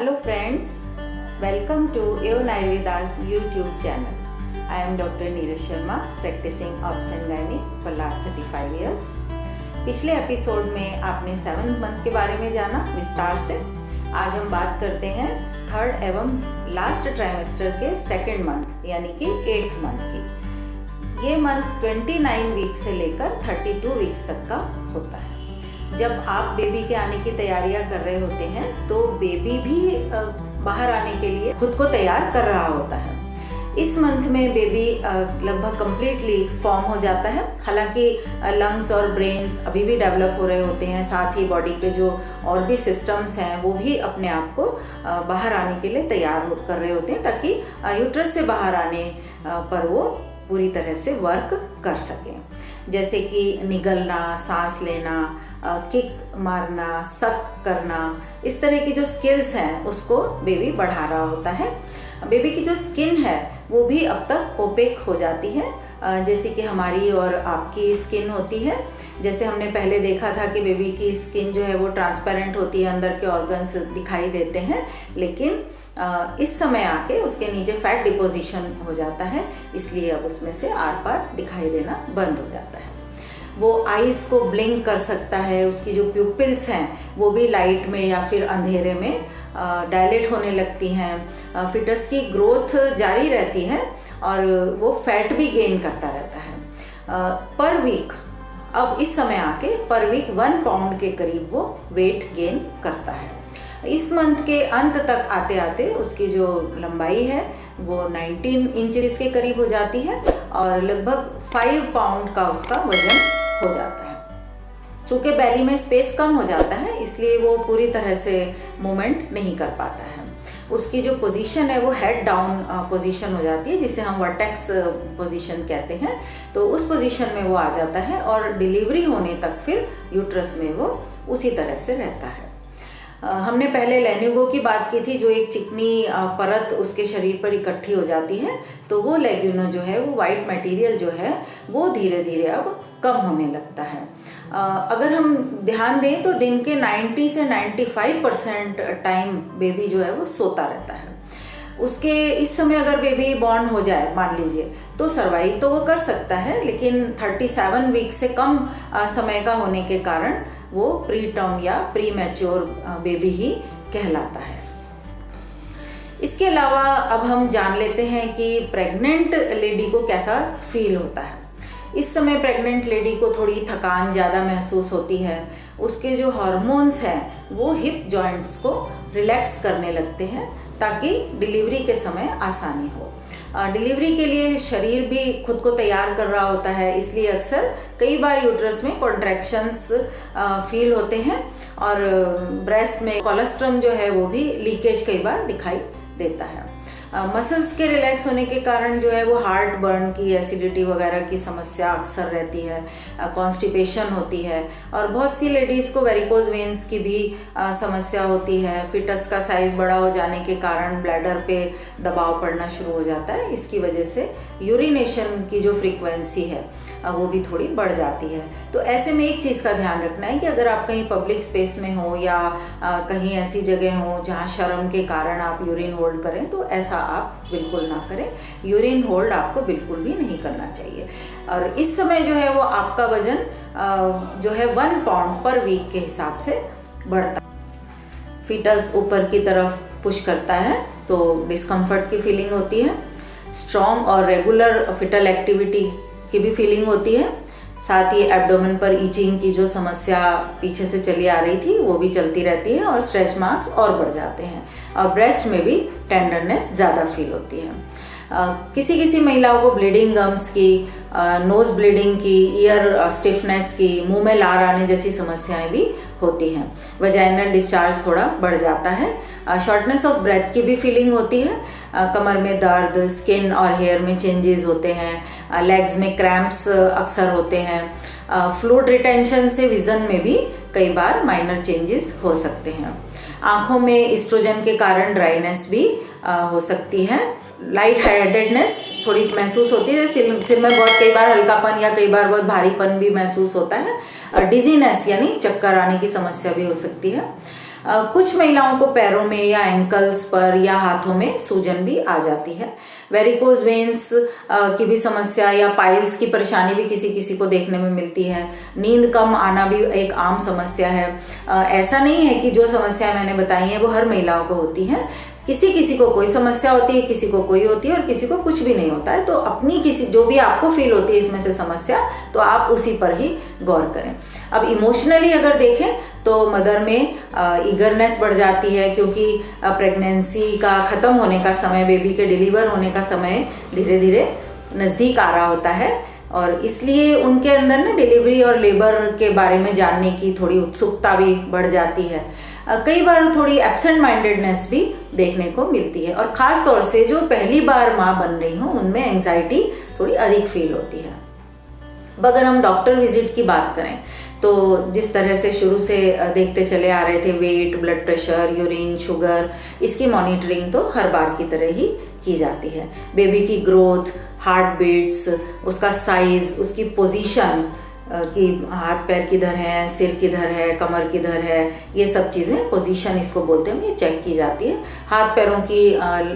Hello friends, welcome to Eon Ayurveda's YouTube channel. I am Dr. Neeraj Sharma, practicing Obs and Gynae for last 35 years. पिछले episode में आपने 7th month के बारे में जाना विस्तार से। आज हम बात करते हैं 3rd एवं लास्ट ट्राइमेस्टर के 2nd मंथ यानी कि 8th मंथ की। ये मंथ 29 वीक से लेकर 32 वीक्स तक का होता है। जब आप बेबी के आने की तैयारियां कर रहे होते हैं तो बेबी भी बाहर आने के लिए खुद को तैयार कर रहा होता है। इस मंथ में बेबी लगभग कंप्लीटली फॉर्म हो जाता है। हालांकि लंग्स और ब्रेन अभी भी डेवलप हो रहे होते हैं, साथ ही बॉडी के जो और भी सिस्टम्स हैं वो भी अपने आप को बाहर आने के लिए तैयार कर रहे होते हैं, ताकि यूट्रस से बाहर आने पर वो पूरी तरह से वर्क कर सकें। जैसे कि निगलना, सांस लेना, किक मारना, सक करना, इस तरह की जो स्किल्स हैं उसको बेबी बढ़ा रहा होता है। बेबी की जो स्किन है वो भी अब तक ओपेक हो जाती है, जैसे कि हमारी और आपकी स्किन होती है। जैसे हमने पहले देखा था कि बेबी की स्किन जो है वो ट्रांसपेरेंट होती है, अंदर के ऑर्गन्स दिखाई देते हैं, लेकिन इस समय आके उसके नीचे फैट डिपोजिशन हो जाता है, इसलिए अब उसमें से आर पार दिखाई देना बंद हो जाता है। वो आईज को ब्लिंक कर सकता है, उसकी जो प्यूपिल्स हैं वो भी लाइट में या फिर अंधेरे में डायलेट होने लगती हैं। फिटस की ग्रोथ जारी रहती है और वो फैट भी गेन करता रहता है। पर वीक अब इस समय आके पर वीक 1 पाउंड के करीब वो वेट गेन करता है। इस मंथ के अंत तक आते आते उसकी जो लंबाई है वो 19 इंचेस के करीब हो जाती है और लगभग 5 पाउंड का उसका वजन हो जाता है। चूँकि बैली में स्पेस कम हो जाता है इसलिए वो पूरी तरह से मूवमेंट नहीं कर पाता है। उसकी जो पोजीशन है वो हेड डाउन पोजीशन हो जाती है, जिसे हम वर्टेक्स पोजीशन कहते हैं। तो उस पोजीशन में वो आ जाता है और डिलीवरी होने तक फिर यूट्रस में वो उसी तरह से रहता है। हमने पहले लेन्यूगो की बात की थी, जो एक चिकनी परत उसके शरीर पर इकट्ठी हो जाती है। तो वो लेग्यूनो जो है, वो वाइट मटेरियल जो है वो धीरे धीरे अब कम होने लगता है। अगर हम ध्यान दें तो दिन के 90 से 95% टाइम बेबी जो है वो सोता रहता है। उसके इस समय अगर बेबी बॉर्न हो जाए मान लीजिए तो सर्वाइव तो वो कर सकता है, लेकिन 37 वीक से कम समय का होने के कारण वो प्री टर्म या प्री मैच्योर बेबी ही कहलाता है। इसके अलावा अब हम जान लेते हैं कि प्रेग्नेंट लेडी को कैसा फील होता है। इस समय प्रेग्नेंट लेडी को थोड़ी थकान ज़्यादा महसूस होती है। उसके जो हार्मोन्स हैं वो हिप जॉइंट्स को रिलैक्स करने लगते हैं ताकि डिलीवरी के समय आसानी हो। डिलीवरी के लिए शरीर भी खुद को तैयार कर रहा होता है, इसलिए अक्सर कई बार यूट्रस में कॉन्ट्रैक्शंस फील होते हैं और ब्रेस्ट में कोलेस्ट्रम जो है वो भी लीकेज कई बार दिखाई देता है। मसल्स के रिलैक्स होने के कारण जो है वो हार्ट बर्न की, एसिडिटी वगैरह की समस्या अक्सर रहती है, कॉन्स्टिपेशन होती है और बहुत सी लेडीज़ को वेरिकोज वेन्स की भी समस्या होती है। फिटस का साइज़ बड़ा हो जाने के कारण ब्लैडर पे दबाव पड़ना शुरू हो जाता है। इसकी वजह से यूरिनेशन की जो फ्रीक्वेंसी है वो भी थोड़ी बढ़ जाती है। तो ऐसे में एक चीज़ का ध्यान रखना है कि अगर आप कहीं पब्लिक स्पेस में हो या कहीं ऐसी जगह हो जहाँ शर्म के कारण आप यूरिन होल्ड करें, तो ऐसा आप बिल्कुल ना करें। यूरिन होल्ड आपको बिल्कुल भी नहीं करना चाहिए। और इस समय जो है वो आपका वजन जो है 1 पाउंड पर वीक के हिसाब से बढ़ता है। फिटस ऊपर की तरफ पुश करता है तो डिस्कम्फर्ट की फीलिंग होती है। स्ट्रॉन्ग और रेगुलर फिटल एक्टिविटी की भी फीलिंग होती है। साथ ही एब्डोमेन पर ईचिंग की जो समस्या पीछे से चली आ रही थी वो भी चलती रहती है और स्ट्रेच मार्क्स और बढ़ जाते हैं और ब्रेस्ट में भी टेंडरनेस ज़्यादा फील होती है। किसी किसी महिलाओं को ब्लीडिंग गम्स की, नोज़ ब्लीडिंग की, ईयर स्टिफनेस की, मुंह में लार आने जैसी समस्याएं भी होती हैं। वजाइनल डिस्चार्ज थोड़ा बढ़ जाता है। शॉर्टनेस ऑफ ब्रेथ की भी फीलिंग होती है। कमर में दर्द, स्किन और हेयर में चेंजेस होते हैं। लेग्स में क्रैम्प्स अक्सर होते हैं। फ्लूइड रिटेंशन से विजन में भी कई बार माइनर चेंजेस हो सकते हैं। आँखों में एस्ट्रोजन के कारण ड्राइनेस भी हो सकती है। लाइट हेडेडनेस थोड़ी महसूस होती है, सिर में बहुत कई बार हल्कापन या कई बार बहुत भारीपन भी महसूस होता है। डिजीनेस यानी चक्कर आने की समस्या भी हो सकती है। कुछ महिलाओं को पैरों में या एंकल्स पर या हाथों में सूजन भी आ जाती है। वेरिकोज वेन्स की भी समस्या या पाइल्स की परेशानी भी किसी किसी को देखने में मिलती है। नींद कम आना भी एक आम समस्या है। ऐसा नहीं है कि जो समस्या मैंने बताई है वो हर महिलाओं को होती है। किसी किसी को कोई समस्या होती है, किसी को कोई होती है और किसी को कुछ भी नहीं होता है। तो अपनी किसी जो भी आपको फील होती है इसमें से समस्या, तो आप उसी पर ही गौर करें। अब इमोशनली अगर देखें तो मदर में ईगरनेस बढ़ जाती है, क्योंकि प्रेगनेंसी का ख़त्म होने का समय, बेबी के डिलीवर होने का समय धीरे धीरे नज़दीक आ रहा होता है और इसलिए उनके अंदर ना डिलीवरी और लेबर के बारे में जानने की थोड़ी उत्सुकता भी बढ़ जाती है। कई बार थोड़ी एब्सेंट माइंडेडनेस भी देखने को मिलती है और ख़ास तौर से जो पहली बार माँ बन रही हो उनमें एंजाइटी थोड़ी अधिक फील होती है। अब अगर हम डॉक्टर विजिट की बात करें तो जिस तरह से शुरू से देखते चले आ रहे थे, weight, blood pressure, urine, sugar, इसकी मॉनिटरिंग तो हर बार की तरह ही की जाती है। बेबी की ग्रोथ, हार्ट बीट्स, उसका साइज, उसकी पोजीशन कि हाथ पैर किधर है, सिर किधर है, कमर किधर है, ये सब चीज़ें पोजीशन इसको बोलते हैं, ये चेक की जाती है। हाथ पैरों की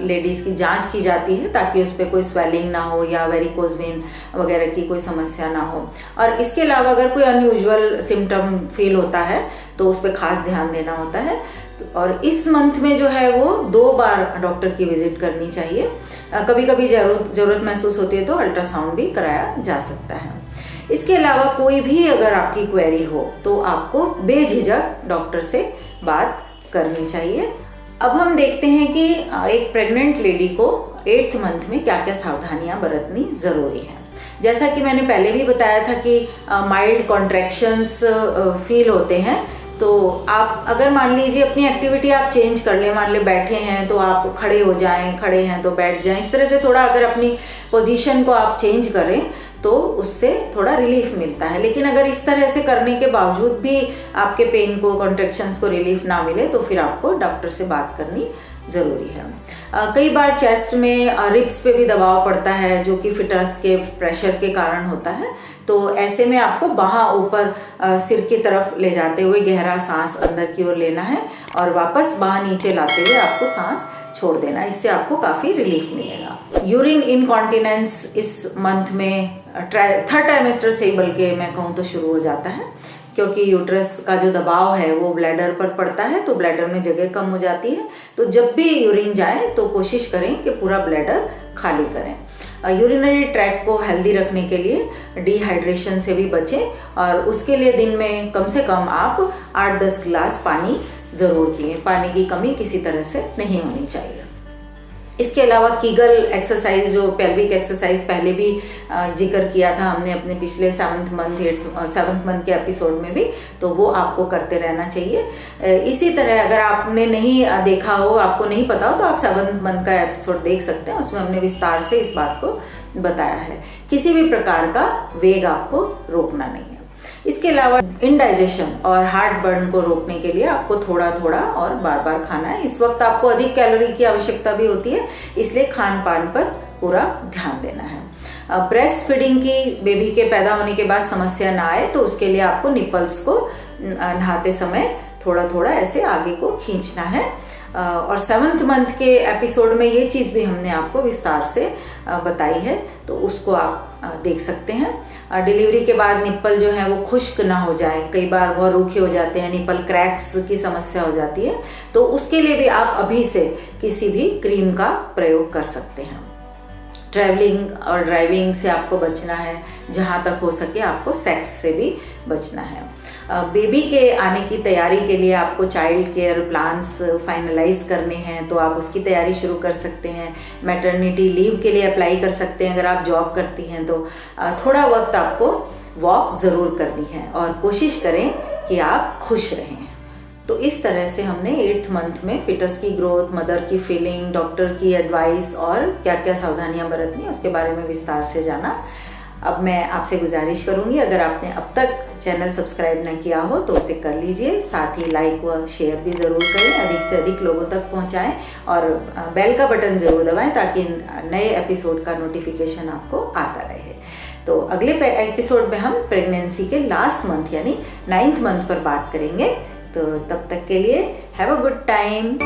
लेडीज़ की जांच की जाती है ताकि उस पर कोई स्वेलिंग ना हो या वेरिकोज वेन वगैरह की कोई समस्या ना हो। और इसके अलावा अगर कोई अनयूजुअल सिम्टम फील होता है तो उस पर खास ध्यान देना होता है। और इस मंथ में जो है वो 2 बार डॉक्टर की विजिट करनी चाहिए। कभी कभी ज़रूरत महसूस होती है तो अल्ट्रासाउंड भी कराया जा सकता है। इसके अलावा कोई भी अगर आपकी क्वेरी हो तो आपको बेझिझक डॉक्टर से बात करनी चाहिए। अब हम देखते हैं कि एक प्रेग्नेंट लेडी को 8th मंथ में क्या क्या सावधानियां बरतनी ज़रूरी है। जैसा कि मैंने पहले भी बताया था कि माइल्ड कॉन्ट्रैक्शंस फील होते हैं, तो आप अगर मान लीजिए अपनी एक्टिविटी आप चेंज कर लें, मान ले बैठे हैं तो आप खड़े हो जाएं, खड़े हैं तो बैठ जाएं, इस तरह से थोड़ा अगर अपनी पोजीशन को आप चेंज करें तो उससे थोड़ा रिलीफ मिलता है। लेकिन अगर इस तरह से करने के बावजूद भी आपके पेन को, कॉन्ट्रैक्शंस को रिलीफ ना मिले तो फिर आपको डॉक्टर से बात करनी ज़रूरी है। कई बार चेस्ट में रिब्स पे भी दबाव पड़ता है जो कि फिटस के प्रेशर के कारण होता है। तो ऐसे में आपको बाहाँ ऊपर सिर की तरफ ले जाते हुए गहरा सांस अंदर की ओर लेना है और वापस बाहाँ नीचे लाते हुए आपको सांस छोड़ देना। इससे आपको काफ़ी रिलीफ मिलेगा। यूरिन इनकॉन्टिनेंस इस मंथ में 3rd ट्राइमेस्टर से ही बल्कि मैं कहूँ तो शुरू हो जाता है, क्योंकि यूट्रस का जो दबाव है वो ब्लैडर पर पड़ता है तो ब्लैडर में जगह कम हो जाती है। तो जब भी यूरिन जाए तो कोशिश करें कि पूरा ब्लैडर खाली करें। यूरिनरी ट्रैक को हेल्दी रखने के लिए डिहाइड्रेशन से भी बचें और उसके लिए दिन में कम से कम आप 8-10 गिलास पानी ज़रूर पिएं। पानी की कमी किसी तरह से नहीं होनी चाहिए। इसके अलावा कीगल एक्सरसाइज, जो पेल्विक एक्सरसाइज पहले भी जिक्र किया था हमने अपने पिछले 7th मंथ के एपिसोड में भी, तो वो आपको करते रहना चाहिए। इसी तरह अगर आपने नहीं देखा हो, आपको नहीं पता हो, तो आप 7th मंथ का एपिसोड देख सकते हैं। उसमें हमने विस्तार से इस बात को बताया है। किसी भी प्रकार का वेग आपको रोकना नहीं है। इसके अलावा इंडाइजेशन और हार्ट बर्न को रोकने के लिए आपको थोड़ा थोड़ा और बार बार खाना है। इस वक्त आपको अधिक कैलोरी की आवश्यकता भी होती है, इसलिए खान पान पर पूरा ध्यान देना है। ब्रेस्ट फीडिंग की बेबी के पैदा होने के बाद समस्या ना आए तो उसके लिए आपको निपल्स को नहाते समय थोड़ा थोड़ा ऐसे आगे को खींचना है। और 7th मंथ के एपिसोड में ये चीज़ भी हमने आपको विस्तार से बताई है, तो उसको आप देख सकते हैं। डिलीवरी के बाद निप्पल जो है वो खुश्क ना हो जाए, कई बार बहुत रूखे हो जाते हैं, निप्पल क्रैक्स की समस्या हो जाती है, तो उसके लिए भी आप अभी से किसी भी क्रीम का प्रयोग कर सकते हैं। ट्रैवलिंग और ड्राइविंग से आपको बचना है, जहाँ तक हो सके आपको सेक्स से भी बचना है। बेबी के आने की तैयारी के लिए आपको चाइल्ड केयर प्लान्स फाइनलाइज करने हैं, तो आप उसकी तैयारी शुरू कर सकते हैं। मैटरनिटी लीव के लिए अप्लाई कर सकते हैं अगर आप जॉब करती हैं तो। थोड़ा वक्त आपको वॉक ज़रूर करनी है और कोशिश करें कि आप खुश रहें। तो इस तरह से हमने 8th मंथ में फिटस की ग्रोथ, मदर की फीलिंग, डॉक्टर की एडवाइस और क्या क्या सावधानियां बरतनी उसके बारे में विस्तार से जाना। अब मैं आपसे गुजारिश करूंगी, अगर आपने अब तक चैनल सब्सक्राइब न किया हो तो उसे कर लीजिए, साथ ही लाइक व शेयर भी ज़रूर करें, अधिक से अधिक लोगों तक पहुंचाएं और बेल का बटन ज़रूर दबाएं ताकि नए एपिसोड का नोटिफिकेशन आपको आता रहे। तो अगले एपिसोड में हम प्रेगनेंसी के लास्ट मंथ यानी 9th मंथ पर बात करेंगे। तो तब तक के लिए हैव अ गुड टाइम।